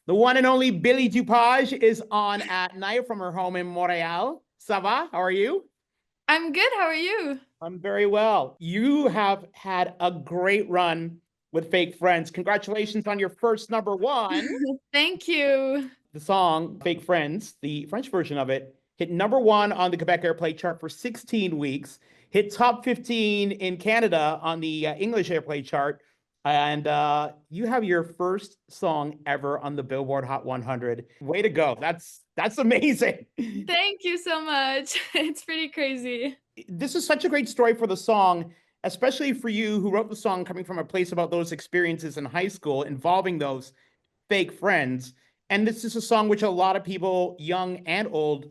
The one and only Billie DuPage is on at night from her home in Montreal. Ça va? How are you? I'm good. How are you? I'm very well. You have had a great run with Fake Friends. Congratulations on your first number one. Thank you. The song Fake Friends, the French version of it, hit number one on the Quebec Airplay chart for 16 weeks, hit top 15 in Canada on the English Airplay chart. And you have your first song ever on the Billboard Hot 100. Way to go. That's amazing. Thank you so much. It's pretty crazy. This is such a great story for the song, especially for you who wrote the song coming from a place about those experiences in high school involving those fake friends. And this is a song which a lot of people, young and old,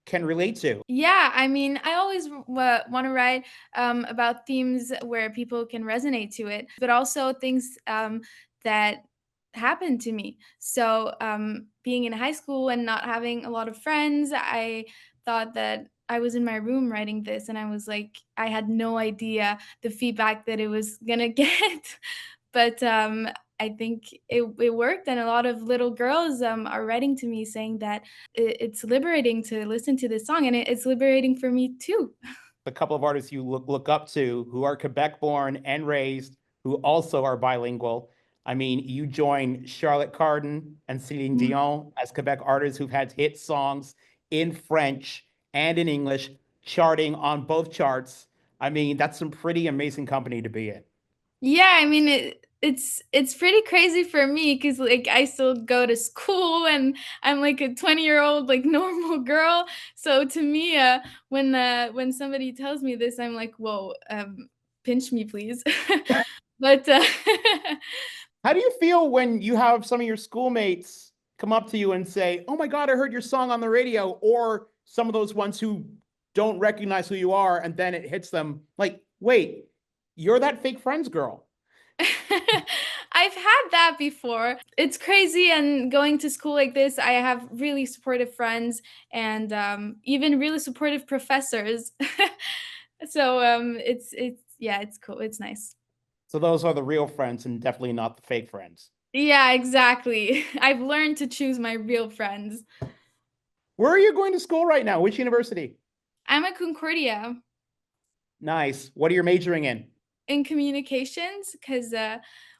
can relate to. Yeah, I mean, I always want to write about themes where people can resonate to it, but also things that happened to me. So, being in high school and not having a lot of friends, I thought that I was in my room writing this, and I was like, I had no idea the feedback that it was gonna get. But I think it worked, and a lot of little girls are writing to me saying that it's liberating to listen to this song, and it's liberating for me too. A couple of artists you look up to who are Quebec born and raised, who also are bilingual. I mean, you join Charlotte Cardin and Celine Dion as Quebec artists who've had hit songs in French and in English, charting on both charts. I mean, that's some pretty amazing company to be in. Yeah, I mean it's pretty crazy for me because like I still go to school and I'm like a 20-year-old like normal girl. So to me, when somebody tells me this, I'm like, whoa, pinch me, please. But How do you feel when you have some of your schoolmates come up to you and say, "Oh my God, I heard your song on the radio," or some of those ones who don't recognize who you are, and then it hits them like, "Wait, you're that fake friends girl." I've had that before. It's crazy, and going to school like this, I have really supportive friends and even really supportive professors. So it's yeah, it's cool. It's nice. So those are the real friends and definitely not the fake friends. Yeah, exactly. I've learned to choose my real friends. Where are you going to school right now? Which university? I'm at Concordia Nice. What are you majoring in? in communications because,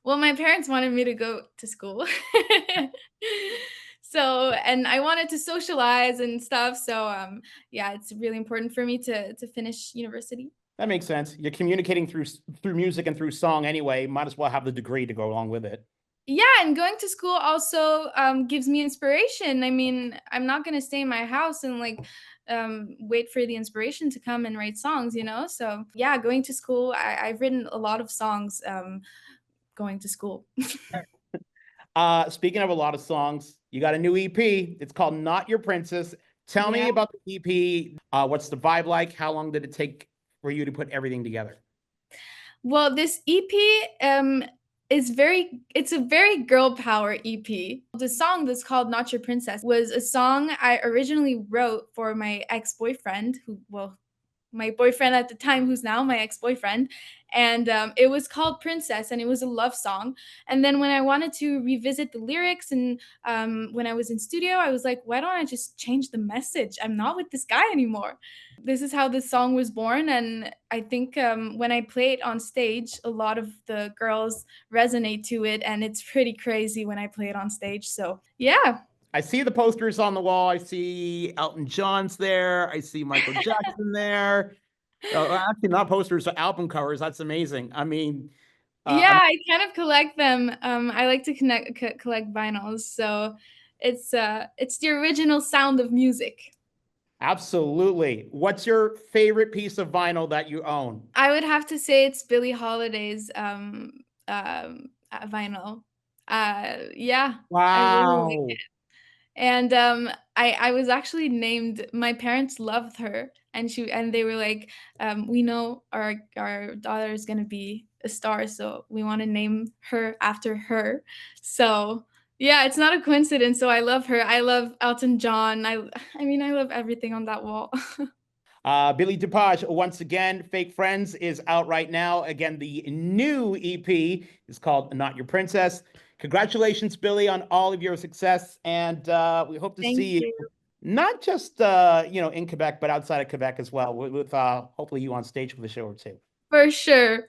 well, my parents wanted me to go to school. So, and I wanted to socialize and stuff. So, yeah, it's really important for me to finish university. That makes sense. You're communicating through music and through song anyway. Might as well have the degree to go along with it. Yeah, and going to school also gives me inspiration. I mean, I'm not gonna stay in my house and like wait for the inspiration to come and write songs, you know? So yeah, going to school, I've written a lot of songs going to school. Speaking of a lot of songs, you got a new EP. It's called Not Your Princess. Tell me Yeah. about the EP. What's the vibe like? How long did it take for you to put everything together? Well, this EP it's a very girl power EP. The song that's called Not Your Princess was a song I originally wrote for my ex-boyfriend who, well, my boyfriend at the time, who's now my ex-boyfriend, and it was called Princess, and it was a love song. And then when I wanted to revisit the lyrics, and when I was in studio, I was like, why don't I just change the message? I'm not with this guy anymore. This is how this song was born, and I think when I play it on stage, a lot of the girls resonate to it, and it's pretty crazy when I play it on stage. So yeah. I see the posters on the wall. I see Elton John's there. I see Michael Jackson there. Actually, not posters, but album covers. That's amazing. I mean, Yeah, I kind of collect them. I like to collect vinyls, so it's the original sound of music. absolutely. What's your favorite piece of vinyl that you own? I would have to say it's Billie Holiday's vinyl. Yeah, I really like Wow. it. And I was actually named. My parents loved her, and they were like, we know our daughter is gonna be a star, so we want to name her after her. So yeah, it's not a coincidence. So I love her. I love Elton John. I mean, I love everything on that wall. Billie DuPage, once again, Fake Friends is out right now. Again, the new EP is called Not Your Princess. Congratulations, Billie, on all of your success, and we hope to Thank see you. you not just in Quebec, but outside of Quebec as well, with hopefully you on stage with a show or two. For sure.